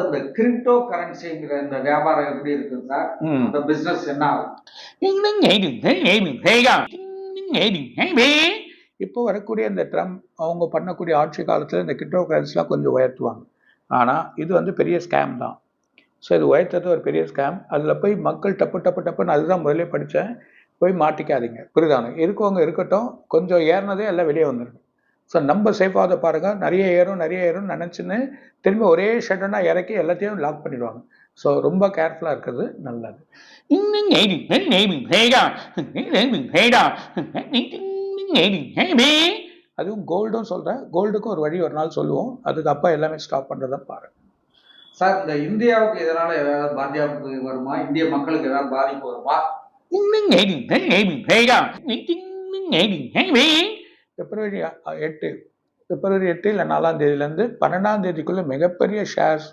இந்த கிரிப்டோ கரன்சிங்கிற இந்த வியாபாரம் எப்படி இருக்கு சார்? இந்த பிசினஸ் என்ன ஆகும்? இப்போ வரக்கூடிய இந்த ட்ரம்ப் அவங்க பண்ணக்கூடிய ஆட்சி காலத்தில் இந்த கிரிப்டோ கரன்சிலாம் கொஞ்சம் உயர்த்துவாங்க. ஆனால் இது வந்து பெரிய ஸ்கேம் தான். ஸோ இது உயர்த்தது ஒரு பெரிய ஸ்கேம். அதில் போய் மக்கள் டப்புன்னு அதுதான் முதலே படித்தேன். போய் மாட்டிக்காதீங்க. புரியுதானு இருக்கவங்க இருக்கட்டும், கொஞ்சம் ஏறினதே எல்லாம் வெளியே வந்துடும். ஸோ நம்ம சேஃபாக பாருங்கள். நிறைய ஏறும் நினச்சின்னு திரும்பி ஒரே ஷட்டனாக இறக்கி எல்லாத்தையும் லாக் பண்ணிடுவாங்க. ஸோ ரொம்ப கேர்ஃபுல்லாக இருக்கிறது நல்லது. அதுவும் கோல்டும் சொல்கிறேன். கோல்டுக்கும் ஒரு வழி ஒரு நாள் சொல்லுவோம். அதுக்கு அப்பா எல்லாமே ஸ்டாப் பண்ணுறதை பாருங்கள். சார், இந்த இந்தியாவுக்கு இதனால ஏதாவது பாதிப்பு வருமா? இந்திய மக்களுக்கு ஏதாவது பாதிப்பு வருமா? பிப்ரவரி 8 இல்லை 4ஆம் தேதியிலேருந்து 12ஆம் தேதிக்குள்ளே மிகப்பெரிய ஷேர்ஸ்